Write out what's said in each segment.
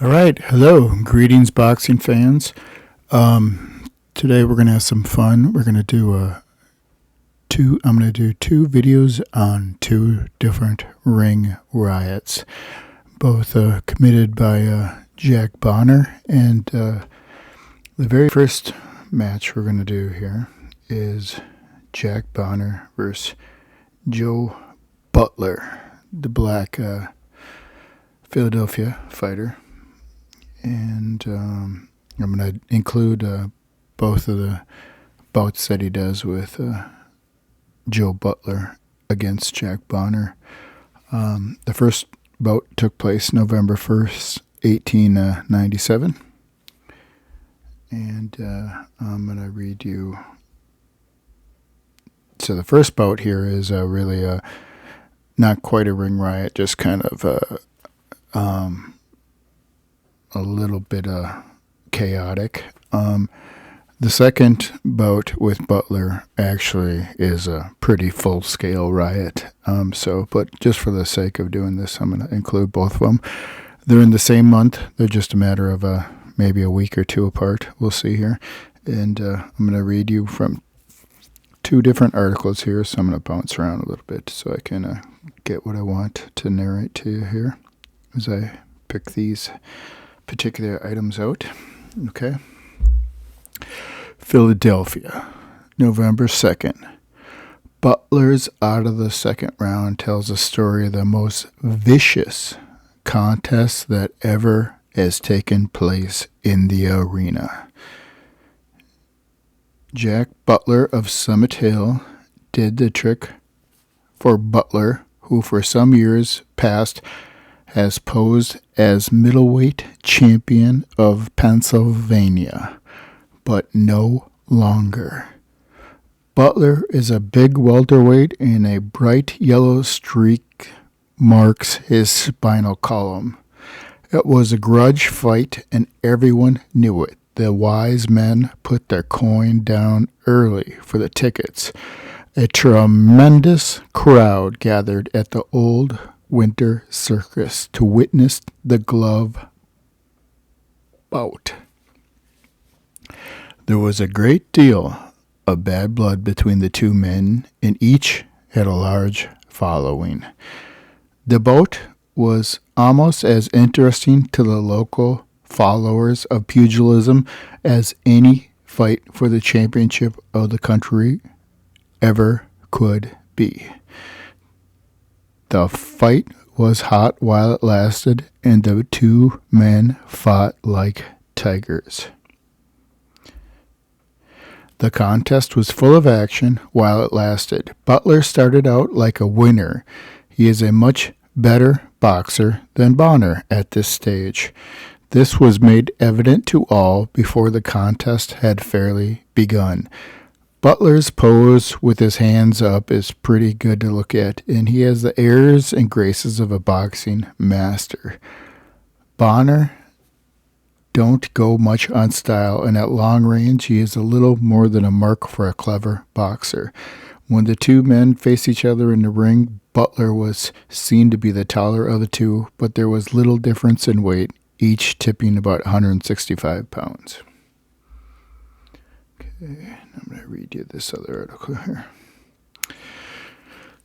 All right, hello, greetings, boxing fans. Today we're gonna have some fun. We're gonna do I'm gonna do two videos on two different ring riots, both committed by Jack Bonner. And the very first match we're gonna do here is Jack Bonner versus Joe Butler, the black Philadelphia fighter. And I'm going to include both of the bouts that he does with Joe Butler against Jack Bonner. The first bout took place November 1st, 1897. And I'm going to read you. So the first bout here is really not quite a ring riot, just kind of a little bit chaotic. The second bout with Butler actually is a pretty full-scale riot. But just for the sake of doing this, I'm going to include both of them. They're in the same month. They're just a matter of maybe a week or two apart. We'll see here. And I'm going to read you from two different articles here, so I'm going to bounce around a little bit so I can get what I want to narrate to you here as I pick these particular items out. Okay. Philadelphia, November 2nd. Butler's out of the second round tells a story of the most vicious contest that ever has taken place in the arena. Jack Butler of Summit Hill did the trick for Butler, who for some years past has posed as middleweight champion of Pennsylvania, but no longer. Butler is a big welterweight, and a bright yellow streak marks his spinal column. It was a grudge fight, and everyone knew it. The wise men put their coin down early for the tickets. A tremendous crowd gathered at the old Winter Circus to witness the glove bout. There was a great deal of bad blood between the two men, and each had a large following. The bout was almost as interesting to the local followers of pugilism as any fight for the championship of the country ever could be. The fight was hot while it lasted, and the two men fought like tigers. The contest was full of action while it lasted. Butler started out like a winner. He is a much better boxer than Bonner at this stage. This was made evident to all before the contest had fairly begun. Butler's pose with his hands up is pretty good to look at, and he has the airs and graces of a boxing master. Bonner don't go much on style, and at long range he is a little more than a mark for a clever boxer. When the two men faced each other in the ring, Butler was seen to be the taller of the two, but there was little difference in weight, each tipping about 165 pounds. Okay, I'm going to read you this other article here.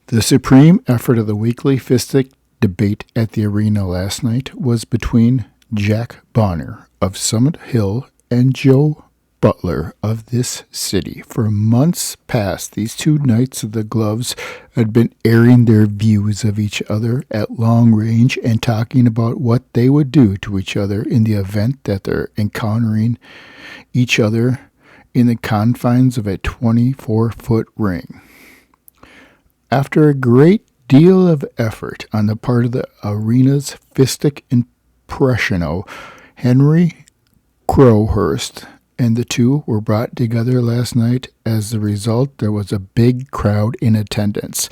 The supreme effort of the weekly fistic debate at the arena last night was between Jack Bonner of Summit Hill and Joe Butler of this city. For months past, these two knights of the gloves had been airing their views of each other at long range and talking about what they would do to each other in the event that they're encountering each other in the confines of a 24-foot ring. After a great deal of effort on the part of the arena's fistic impresario, Henry Crowhurst, and the two were brought together last night. As a result, there was a big crowd in attendance.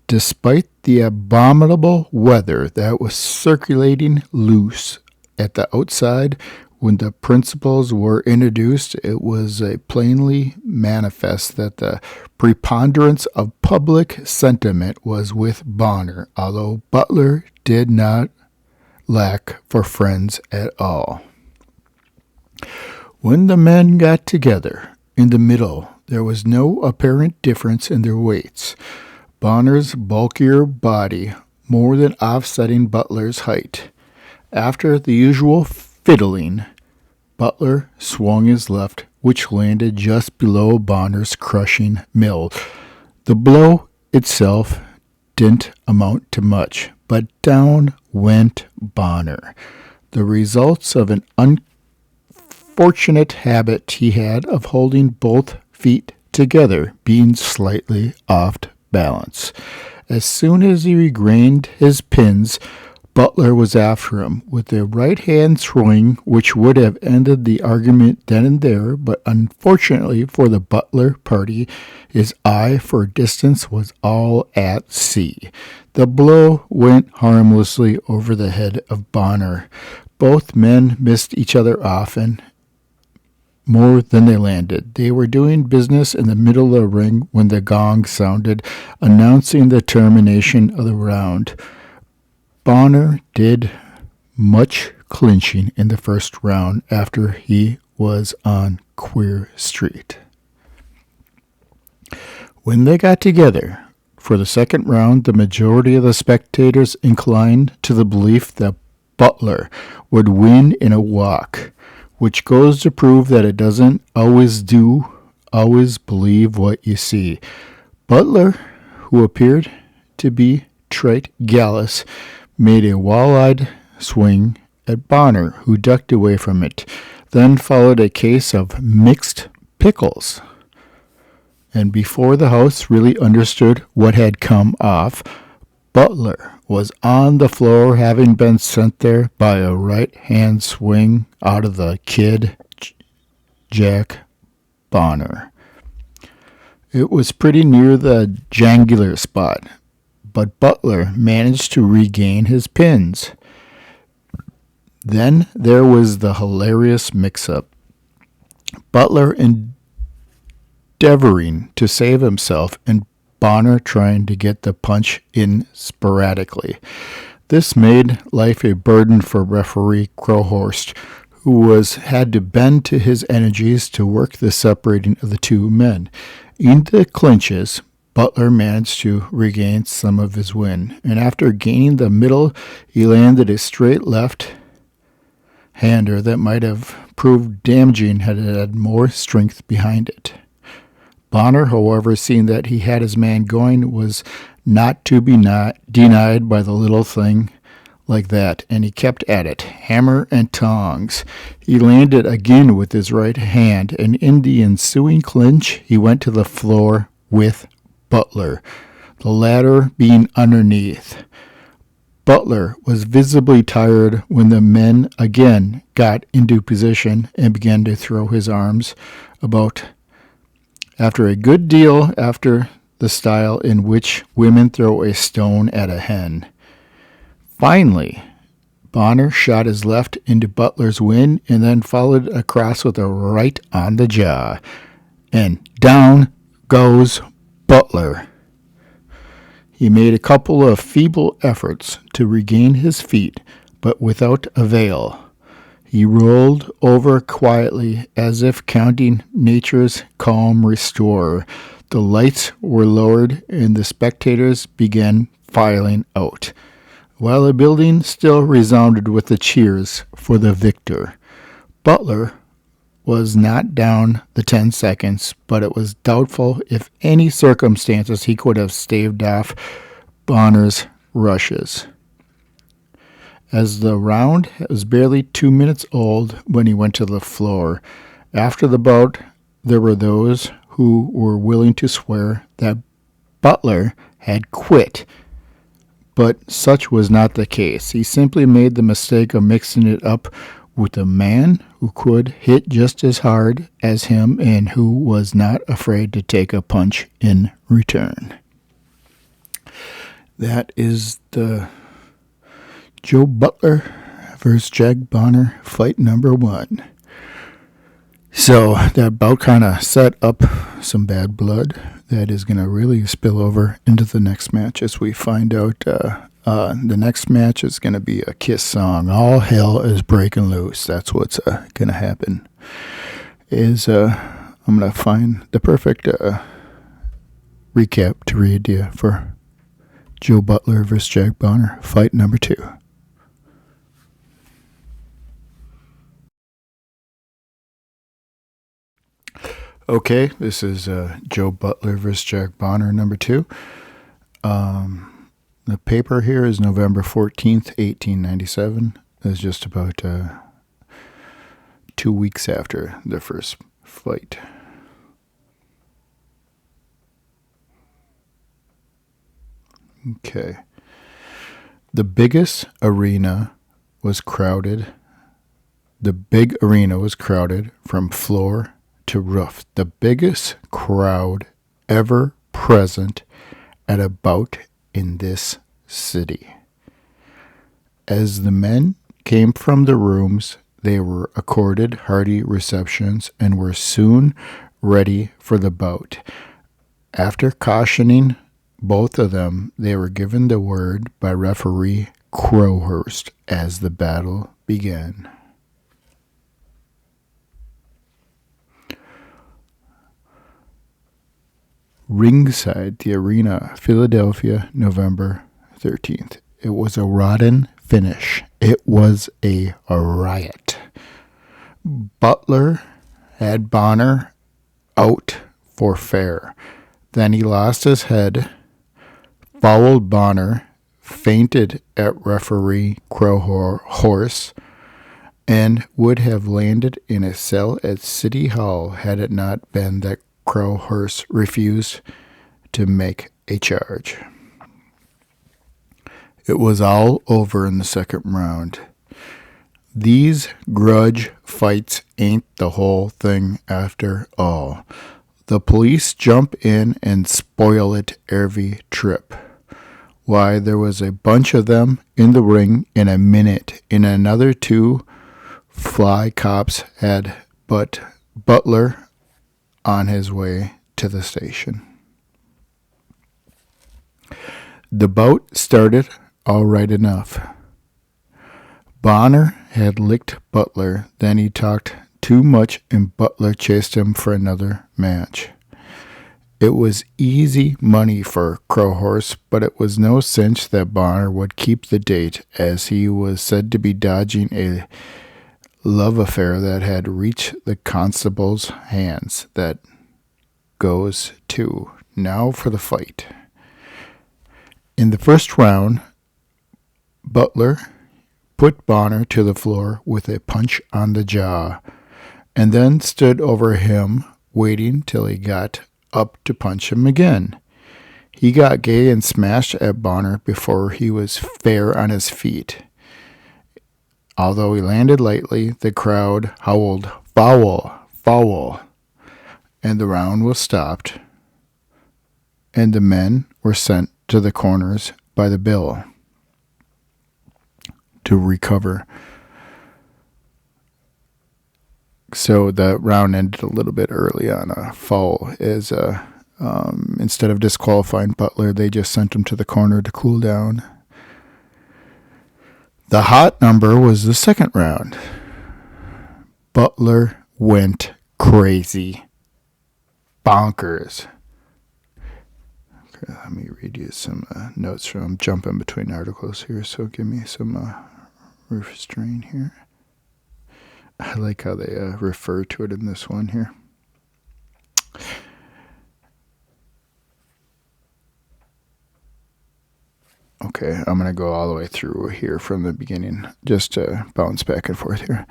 Despite the abominable weather that was circulating loose at the outside, when the principles were introduced, it was plainly manifest that the preponderance of public sentiment was with Bonner, although Butler did not lack for friends at all. When the men got together, in the middle, there was no apparent difference in their weights. Bonner's bulkier body more than offsetting Butler's height. After the usual fiddling, Butler swung his left, which landed just below Bonner's crushing mill. The blow itself didn't amount to much, but down went Bonner. The results of an unfortunate habit he had of holding both feet together, being slightly off balance. As soon as he regained his pins, Butler was after him with a right-hand swing which would have ended the argument then and there, but unfortunately for the Butler party, his eye for distance was all at sea. The blow went harmlessly over the head of Bonner. Both men missed each other often, more than they landed. They were doing business in the middle of the ring when the gong sounded, announcing the termination of the round. Bonner did much clinching in the first round after he was on Queer Street. When they got together for the second round, the majority of the spectators inclined to the belief that Butler would win in a walk, which goes to prove that it doesn't always believe what you see. Butler, who appeared to be trite gallus, made a wall-eyed swing at Bonner, who ducked away from it. Then followed a case of mixed pickles. And before the house really understood what had come off, Butler was on the floor, having been sent there by a right-hand swing out of the kid, Jack Bonner. It was pretty near the jangular spot, but Butler managed to regain his pins. Then there was the hilarious mix-up. Butler endeavoring to save himself and Bonner trying to get the punch in sporadically. This made life a burden for referee Crowhorst, who had to bend to his energies to work the separating of the two men. In the clinches, Butler managed to regain some of his wind, and after gaining the middle, he landed a straight left-hander that might have proved damaging had it had more strength behind it. Bonner, however, seeing that he had his man going, was not to be denied by the little thing like that, and he kept at it, hammer and tongs. He landed again with his right hand, and in the ensuing clinch, he went to the floor with Butler, the latter being underneath. Butler was visibly tired when the men again got into position and began to throw his arms about, after a good deal after the style in which women throw a stone at a hen. Finally, Bonner shot his left into Butler's wind and then followed across with a right on the jaw. And down goes Butler. He made a couple of feeble efforts to regain his feet, but without avail. He rolled over quietly as if counting nature's calm restorer. The lights were lowered and the spectators began filing out, while the building still resounded with the cheers for the victor. Butler was not down the 10 seconds, but it was doubtful if any circumstances he could have staved off Bonner's rushes. As the round was barely 2 minutes old when he went to the floor. After the bout, there were those who were willing to swear that Butler had quit, but such was not the case. He simply made the mistake of mixing it up with a man who could hit just as hard as him and who was not afraid to take a punch in return. That is the Joe Butler versus Jack Bonner fight number 1. So that bout kind of set up some bad blood that is going to really spill over into the next match as we find out The next match is going to be a Kiss song. All hell is breaking loose. That's what's going to happen. I'm going to find the perfect recap to read you for Joe Butler versus Jack Bonner, fight number 2. Okay, this is Joe Butler versus Jack Bonner, number 2. The paper here is November 14th, 1897. It's just about 2 weeks after the first fight. Okay. The biggest arena was crowded. The big arena was crowded from floor to roof. The biggest crowd ever present at a bout in this city. As the men came from the rooms, they were accorded hearty receptions and were soon ready for the bout. After cautioning both of them, they were given the word by referee Crowhurst as the battle began. Ringside, the arena, Philadelphia, November 13th. It was a rotten finish. It was a riot. Butler had Bonner out for fair. Then he lost his head, fouled Bonner, fainted at referee Crowhorse, and would have landed in a cell at City Hall had it not been that Crowhurst refused to make a charge. It was all over in the second round. These grudge fights ain't the whole thing after all. The police jump in and spoil it every trip. Why, there was a bunch of them in the ring in a minute. In another 2 fly cops had Butler on his way to the station. The bout started all right enough. Bonner had licked Butler, then he talked too much and Butler chased him for another match. It was easy money for Crowhorse, but it was no cinch that Bonner would keep the date, as he was said to be dodging a love affair that had reached the constable's hands. That goes to now for the fight. In the first round, Butler put Bonner to the floor with a punch on the jaw, and then stood over him, waiting till he got up to punch him again. He got gay and smashed at Bonner before he was fair on his feet. Although he landed lightly, the crowd howled, "Foul! Foul!" and the round was stopped, and the men were sent to the corners by the bill to recover. So the round ended a little bit early on a foul. Instead of disqualifying Butler, they just sent him to the corner to cool down. The hot number was the second round. Butler went crazy. Bonkers. Okay, let me read you some notes from. I'm jumping between articles here, so give me some restraint here. I like how they refer to it in this one here. Okay, I'm going to go all the way through here from the beginning, just to bounce back and forth here.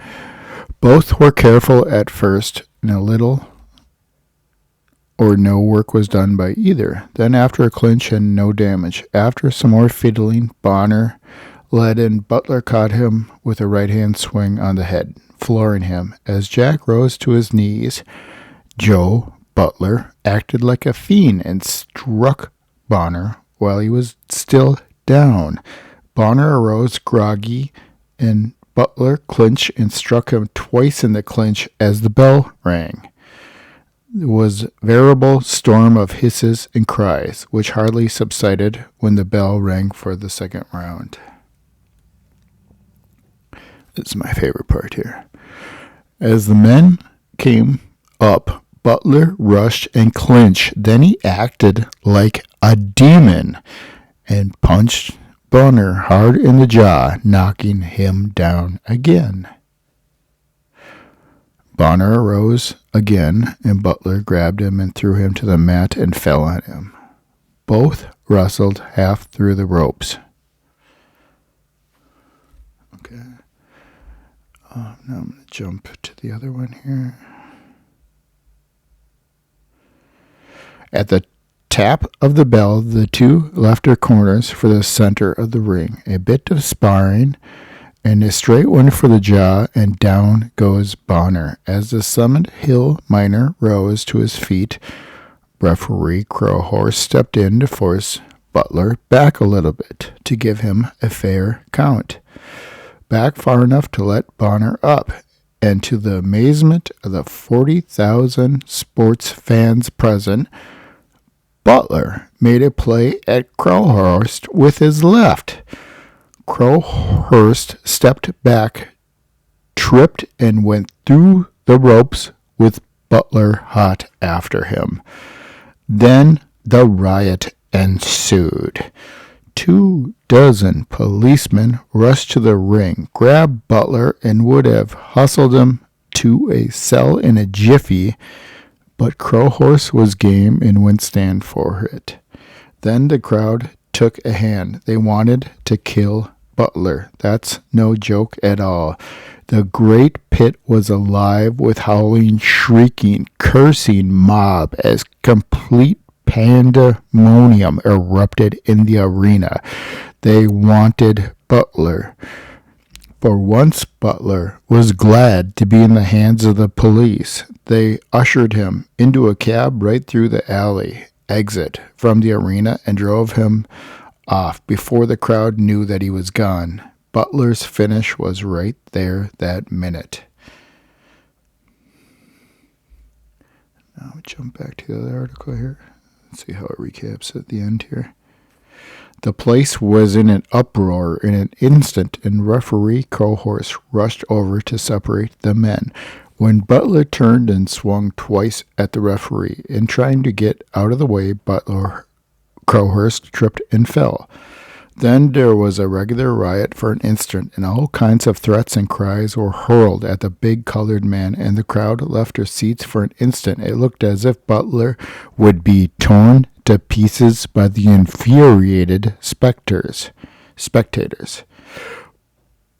Both were careful at first, and a little or no work was done by either. Then after a clinch and no damage. After some more fiddling, Bonner led in. Butler caught him with a right-hand swing on the head, flooring him. As Jack rose to his knees, Joe Butler acted like a fiend and struck Bonner while he was still down. Bonner arose groggy, and Butler clinched and struck him twice in the clinch as the bell rang. was a veritable storm of hisses and cries, which hardly subsided when the bell rang for the second round. This is my favorite part here. As the men came up, Butler rushed and clinched. Then he acted like a demon and punched Bonner hard in the jaw, knocking him down again. Bonner arose again, and Butler grabbed him and threw him to the mat and fell on him. Both wrestled half through the ropes. Okay. Now I'm going to jump to the other one here. At the tap of the bell, the two left their corners for the center of the ring. A bit of sparring, and a straight one for the jaw, and down goes Bonner. As the Summit Hill miner rose to his feet, referee Crowhorse stepped in to force Butler back a little bit to give him a fair count. Back far enough to let Bonner up, and to the amazement of the 40,000 sports fans present, Butler made a play at Crowhurst with his left. Crowhurst stepped back, tripped, and went through the ropes with Butler hot after him. Then the riot ensued. 24 policemen rushed to the ring, grabbed Butler, and would have hustled him to a cell in a jiffy, but Crowhorse was game and wouldn't stand for it. Then the crowd took a hand. They wanted to kill Butler. That's no joke at all. The great pit was alive with howling, shrieking, cursing mob as complete pandemonium erupted in the arena. They wanted Butler. For once, Butler was glad to be in the hands of the police. They ushered him into a cab right through the alley exit from the arena and drove him off before the crowd knew that he was gone. Butler's finish was right there that minute. Now we jump back to the other article here. Let's see how it recaps at the end here. The place was in an uproar in an instant, and referee Crowhorse rushed over to separate the men. When Butler turned and swung twice at the referee, in trying to get out of the way, Crowhurst tripped and fell. Then there was a regular riot for an instant, and all kinds of threats and cries were hurled at the big colored man, and the crowd left their seats for an instant. It looked as if Butler would be torn to pieces by the infuriated spectators.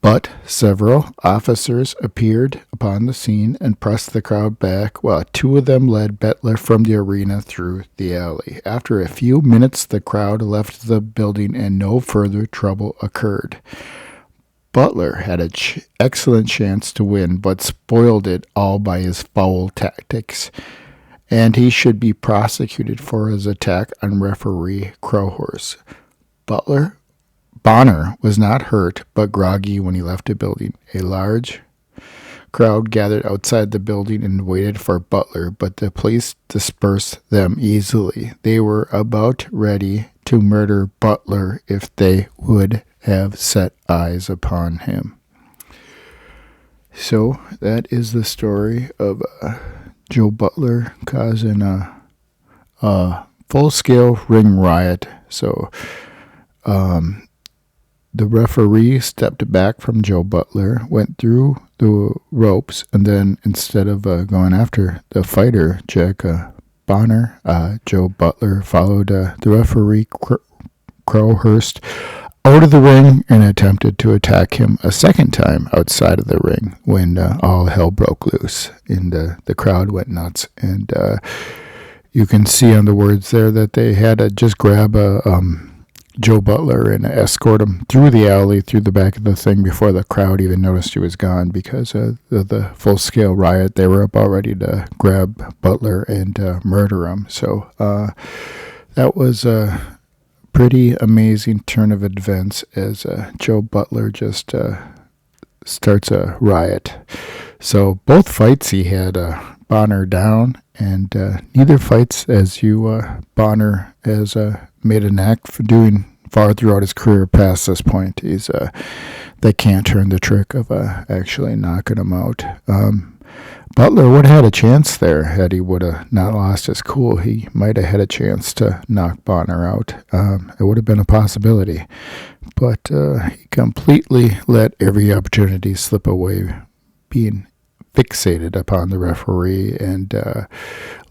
But several officers appeared upon the scene and pressed the crowd back, while two of them led Butler from the arena through the alley. After a few minutes, the crowd left the building and no further trouble occurred. Butler had an excellent chance to win, but spoiled it all by his foul tactics, and he should be prosecuted for his attack on referee Crowhorse. Bonner was not hurt, but groggy when he left the building. A large crowd gathered outside the building and waited for Butler, but the police dispersed them easily. They were about ready to murder Butler if they would have set eyes upon him. So that is the story of Joe Butler causing a full-scale ring riot. So the referee stepped back from Joe Butler, went through the ropes, and then instead of going after the fighter, Jack Bonner, Joe Butler followed the referee Crowhurst out of the ring and attempted to attack him a second time outside of the ring when all hell broke loose and the crowd went nuts. And you can see on the words there that they had to just grab Joe Butler and escort him through the alley, through the back of the thing before the crowd even noticed he was gone, because of the full-scale riot. They were about ready to grab Butler and murder him. So that was a pretty amazing turn of events as Joe Butler just starts a riot. So both fights he had Bonner down, And neither fights as you Bonner has made a knack for doing far throughout his career past this point. They can't turn the trick of actually knocking him out. Butler would have had a chance there had he would have not lost his cool. He might have had a chance to knock Bonner out. It would have been a possibility. But he completely let every opportunity slip away, being fixated upon the referee and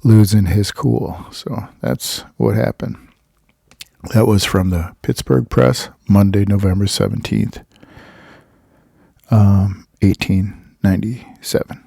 losing his cool. So that's what happened. That was from the Pittsburgh Press, Monday, November 17th, 1897.